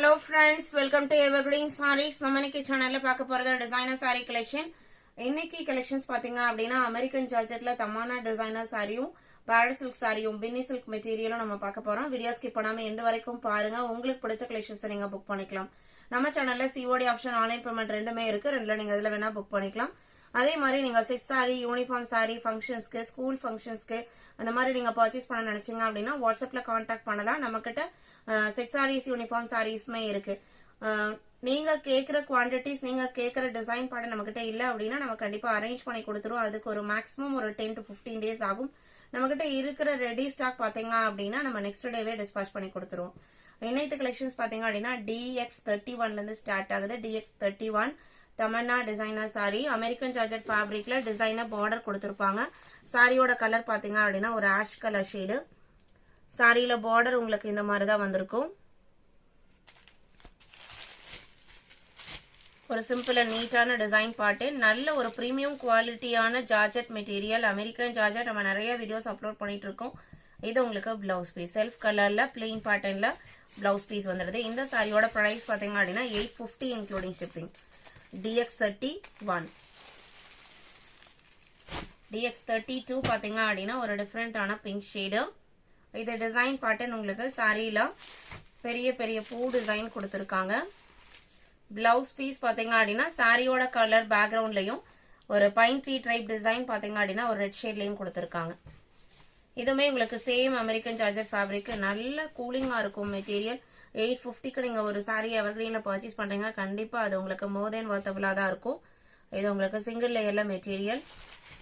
Hello friends, welcome to Evergreen Sarees. நம்ம இன்னைக்கு சேனல்ல பார்க்க போறது டிசைனர் saree collection. இன்னைக்கு collections பாத்தீங்க அப்படினா அமெரிக்கன் ஜார்ஜெட்ல தமானா டிசைனர் சாரியும் பாரட் சில்க் சாரியும் பின்னி சில்க் மெட்டீரியலும் நம்ம பார்க்க போறோம். வீடியோ ஸ்கிப் பண்ணாம எண்ட் வரைக்கும் பாருங்க. உங்களுக்கு பிடிச்ச collections நீங்க புக் பண்ணிக்கலாம். நம்ம சேனல்ல COD ஆப்ஷன் ஆன்லைன் பேமெண்ட் ரெண்டுமே இருக்கு. ரெண்டுல நீங்க அதுல வேணா புக் பண்ணிக்கலாம். அதே மாதிரி நீங்க செட் சாரி, யூனிஃபார்ம் சாரி, ஃபங்க்ஷன்ஸ்க்கு, ஸ்கூல் ஃபங்க்ஷன்ஸ்க்கு அந்த மாதிரி நீங்க பர்ச்சேஸ் பண்ண நினைச்சீங்க அப்படின்னா வாட்ஸ்அப்ல கான்டாக்ட் பண்ணலாம். நம்ம கிட்ட செட் சாரீஸ், யூனிஃபார்ம் சாரீஸ்மே இருக்கு. நீங்க கேக்குற குவான்டிட்டிஸ், நீங்க கேக்குற டிசைன் பாட நம்ம கிட்ட இல்ல அப்படின்னா நம்ம கண்டிப்பா அரேஞ்ச் பண்ணி கொடுத்துருவோம். அதுக்கு ஒரு மேக்ஸிமம் ஒரு 10 to 15 days ஆகும். நம்ம கிட்ட இருக்கிற ரெடி ஸ்டாக் பாத்தீங்க அப்படின்னா நம்ம நெக்ஸ்ட் டேவே டிஸ்பாச் பண்ணி கொடுத்துருவோம். இன்னைக்கு கலெக்ஷன்ஸ் பாத்தீங்க அப்படின்னா DX31ல இருந்து ஸ்டார்ட் ஆகுது. DX31 Tamannaah designer sari, American georgette ஃபேப்ரிக்ல டிசைனர் பார்டர் கொடுத்திருப்பாங்க. சாரியோட கலர் பாத்தீங்க அப்படின்னா ஒரு ஆஷ் கலர் ஷேடு. சாரியில பார்டர் உங்களுக்கு இந்த மாதிரி தான் வந்திருக்கும். ஒரு சிம்பிள் அண்ட் நீட்டான டிசைன் பாட்டு, நல்ல ஒரு பிரீமியம் குவாலிட்டியான ஜார்ஜெட் மெட்டீரியல், அமெரிக்கன் ஜார்ஜெட் நம்ம நிறைய வீடியோஸ் அப்லோட் பண்ணிட்டு இருக்கோம். இது உங்களுக்கு பிளவுஸ் பீஸ், செல்ஃப் கலர்ல பிளெயின் பேட்டர்ன்ல பிளவுஸ் பீஸ் வந்துடுது. இந்த சாரியோட பிரைஸ் பாத்தீங்க அப்படின்னா 850 இன்க்ளூடிங் ஷிப்பிங். DX31 DX32 பாத்தீங்க அப்படின்னா ஒரு டிஃபரெண்டான பிங்க் ஷேடு. இது டிசைன் பேட்டர்ன் உங்களுக்கு சாரியில பெரிய பெரிய பூ டிசைன் கொடுத்திருக்காங்க. பிளவுஸ் பீஸ் பாத்தீங்க அப்படின்னா சாரியோட கலர் பேக்ரவுண்ட்லயும் ஒரு பைன் ட்ரீ டைப் டிசைன் பாத்தீங்க அப்படின்னா ஒரு ரெட் ஷேட்லயும் கொடுத்திருக்காங்க. இதுவுமே உங்களுக்கு சேம் அமெரிக்கன் ஜார்ஜெட் ஃபேப்ரிக், நல்ல கூலிங்கா இருக்கும் மெட்டீரியல். 850க்கு நீங்க ஒரு சாரி எவர்கிரீன்ல பர்ச்சேஸ் பண்றீங்க, கண்டிப்பா அது உங்களுக்கு மோர் தென் வர்த்தபிளா தான் இருக்கும். இது உங்களுக்கு சிங்கிள் லேயர்ல மெட்டீரியல்,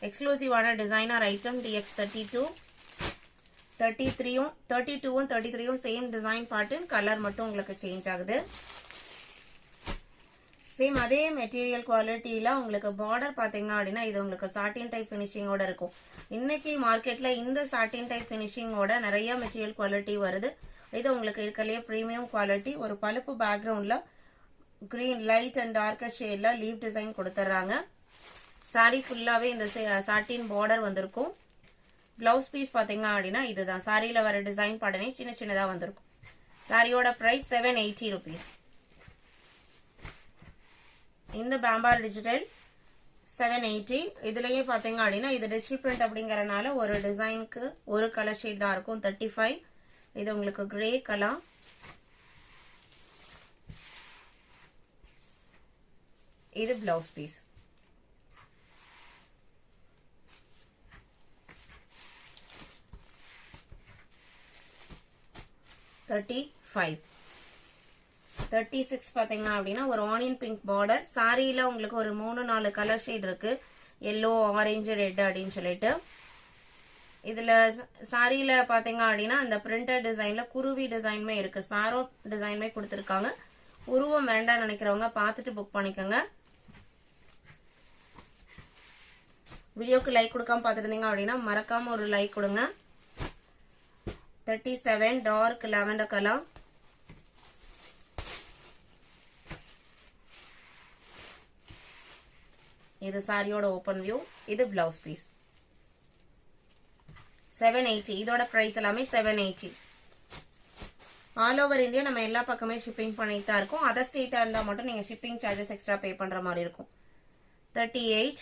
எக்ஸ்க்ளூசிவான டிசைனர் ஐட்டம். DX32 32ம் 33ம் சேம் டிசைன் பேட்டர்ன், கலர் மட்டும் உங்களுக்கு சேஞ்ச் ஆகுது. சேம் அதே மெட்டீரியல் குவாலிட்டியில உங்களுக்கு பார்டர் பாத்தீங்க அப்படின்னா இது உங்களுக்கு சாட்டின் டைப் பினிஷிங்கோட இருக்கும். இன்னைக்கு மார்க்கெட்ல இந்த சாட்டின் டைப் பினிஷிங்கோட நிறைய மெட்டீரியல் குவாலிட்டி வருது. இது உங்களுக்கு இருக்கலையே பிரீமியம் குவாலிட்டி. ஒரு பழுப்பு பேக்ரவுண்ட்ல கிரீன் லைட் அண்ட் டார்க்கர் ஷேட்ல லீவ் டிசைன் கொடுத்துறாங்க. சாரி ஃபுல்லாவே இந்த சாட்டின் பார்டர் வந்திருக்கும். பிளவுஸ் பீஸ் பாத்தீங்க அப்படின்னா இதுதான் சாரியில வர டிசைன் பாடனே சின்ன சின்னதா வந்திருக்கும். சாரியோட பிரைஸ் 780 rupees. இந்த பாம்பார் டிஜிட்டல் 780. இதுலயே பாத்தீங்க அப்படின்னா இது டிஜிட்டல் பிரிண்ட் அப்படிங்கறனால ஒரு டிசைனுக்கு ஒரு கலர் ஷேட் தான் இருக்கும். 35. இது உங்களுக்கு கிரே கலர். இது பிளவுஸ் பீஸ். $35. 36 பாத்தீங்கன்னா அப்படின்னா ஒரு ஆனியன் பிங்க் பார்டர். சாரியில உங்களுக்கு ஒரு 3-4 கலர் ஷேட் இருக்கு. எல்லோ, ஆரஞ்சு, ரெட் அப்படின்னு சொல்லிட்டு. இதுல சாரியில பாத்தீங்க அப்படின்னா அந்த பிரிண்டட் டிசைன்ல குருவி டிசைன்மே இருக்கு, ஸ்பாரோ டிசைன்மே கொடுத்திருக்காங்க. உருவம் வேண்டாம் நினைக்கிறவங்க பார்த்துட்டு புக் பண்ணிக்கோங்க. வீடியோக்கு லைக் கொடுக்காம பார்த்துருந்தீங்க அப்படின்னா மறக்காம ஒரு லைக் கொடுங்க. 37 டார்க் லாவெண்டர் கலர். இது சாரியோட ஓபன் வியூ. இது பிளவுஸ் பீஸ். 780. இதோட பிரைஸ் எல்லாமே 780. ஆல் ஓவர் இந்தியா நம்ம எல்லா பக்கமே ஷிப்பிங் பண்ணிட்டு தான் இருக்கும். அதர் ஸ்டேட்டா இருந்தா மட்டும் நீங்க ஷிப்பிங் சார்ஜஸ் எக்ஸ்ட்ரா பே பண்ற மாதிரி இருக்கும். 38.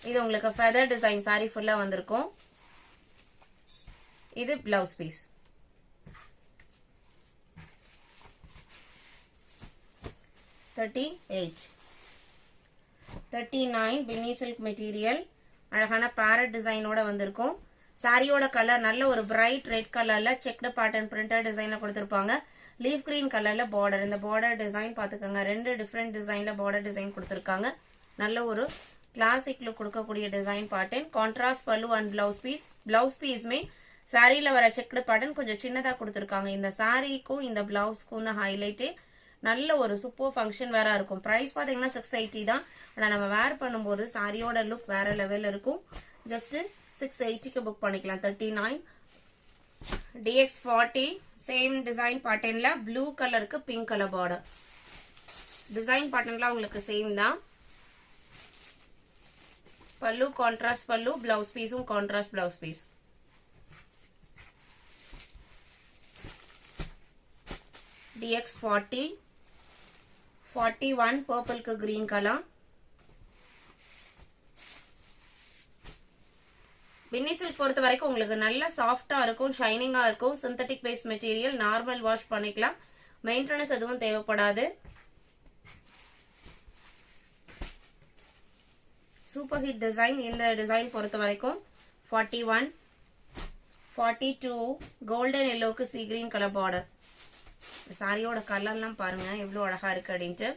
இது உங்களுக்கு ஃபெதர் டிசைன் சாரி ஃபுல்லா வந்திருக்கும். இது பிளவுஸ் பீஸ். 38. 39 பின்னி சில்க் மெட்டீரியல், அழகான பேரட் டிசைனோட வந்திருக்கும். சாரியோட கலர் நல்ல ஒரு பிரைட் ரெட் கலர்ல செக்டு பேட்டர்ன் பிரிண்டட் டிசைன்ல கொடுத்திருப்பாங்க. லீஃப் கிரீன் கலர்ல பார்டர். இந்த பார்டர் டிசைன் பாத்துக்கோங்க, 2 டிஃபரெண்ட் டிசைன்ல பார்டர் டிசைன் கொடுத்திருக்காங்க. நல்ல ஒரு கிளாசிக் லுக் கொடுக்கக்கூடிய டிசைன் பேட்டர்ன். கான்ட்ராஸ்ட் பல்லு அண்ட் பிளவுஸ் பீஸ். பிளவுஸ் பீஸ்மே சாரியில வர செக்டு பேட்டர்ன் கொஞ்சம் சின்னதா கொடுத்திருக்காங்க. இந்த சாரிக்கும் இந்த பிளவுஸ்க்கும் தான் ஹைலைட்டே. நல்ல ஒரு சூப்பர் ஃபங்க்ஷன் வேற இருக்கும். பிரைஸ் பாத்தீங்கன்னா 680 தான். ஆனா நம்ம வேர் பண்ணும்போது சாரியோட லுக் வேற லெவல்ல இருக்கும். ஜஸ்ட் 680க்கு புக் பண்ணிக்கலாம். 39. DX40 சேம் டிசைன் பேட்டர்ன்ல ப்ளூ கலருக்கு பிங்க் கலர் பார்டர். டிசைன் பேட்டர்ன்ல உங்களுக்கு சேம் தான். பல்லு கான்ட்ராஸ்ட் பல்லு, பிளவுஸ் பீஸும் கான்ட்ராஸ்ட் பிளவுஸ் பீஸ். DX40 41 பர்பிள்க்கு கிரீன் கலர். பின்னி சில்க் பொறுத்த வரைக்கும் உங்களுக்கு நல்ல சாஃப்டா இருக்கும், ஷைனிங்கா இருக்கும். Synthetic base material, normal wash பண்ணிக்கலாம், மெயின்டெனன்ஸ் எதுவும் தேவைப்படாது. Super hit design. இந்த டிசைன் பொறுத்த வரைக்கும் 41 42 கோல்டன் எல்லோக்கு சி கிரீன் கலர் பார்டர். சாரியோட கலர்லாம் பாருங்க எவ்வளவு அழகா இருக்கு அப்படின்ட்டு.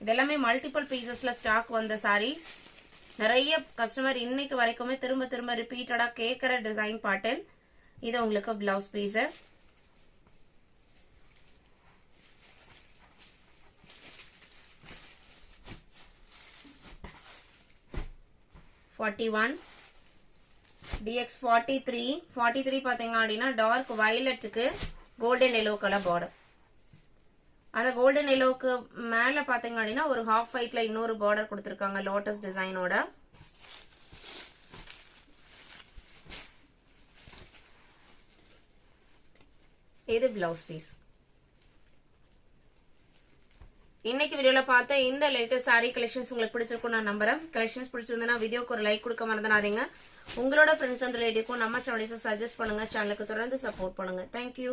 இதெல்லாமே மல்டிபிள் பீசஸ்ல ஸ்டாக் வந்த சாரீஸ். நிறைய கஸ்டமர் இன்னைக்கு வரைக்குமே திரும்ப திரும்ப ரிப்பீட்டடா கேட்கிற டிசைன் பேட்டர்ன். இது உங்களுக்கு பிளவுஸ் பீஸ். DX43 பாத்தீங்க அப்படின்னா டார்க் வயலட்டுக்கு கோல்டன் எல்லோ கலர் பார்டர். அந்த கோல்டன் எல்லோக்கு மேல பாத்தீங்க அப்படின்னா ஒரு ஹாஃப் ஒயிட்ல இன்னொரு பார்டர் கொடுத்திருக்காங்க லோட்டஸ் டிசைனோட. இது பிளவுஸ் பீஸ். இன்னைக்கு வீடியோல பார்த்த இந்த லேட்டஸ்ட் சாரி கலெக்ஷன்ஸ் உங்களுக்கு பிடிச்சிருக்கும் நான் நம்புறேன். கலெக்ஷன்ஸ் பிடிச்சிருந்தா வீடியோக்கு ஒரு லைக் கொடுக்க மறந்துடாதீங்க. உங்களோட ஃப்ரெண்ட்ஸ் அண்ட் ரிலேட்டிவ்க்கும் நம்ம சேனலை சஜஸ்ட் பண்ணுங்க. சேனலுக்கு தொடர்ந்து சப்போர்ட் பண்ணுங்க. தேங்க்யூ.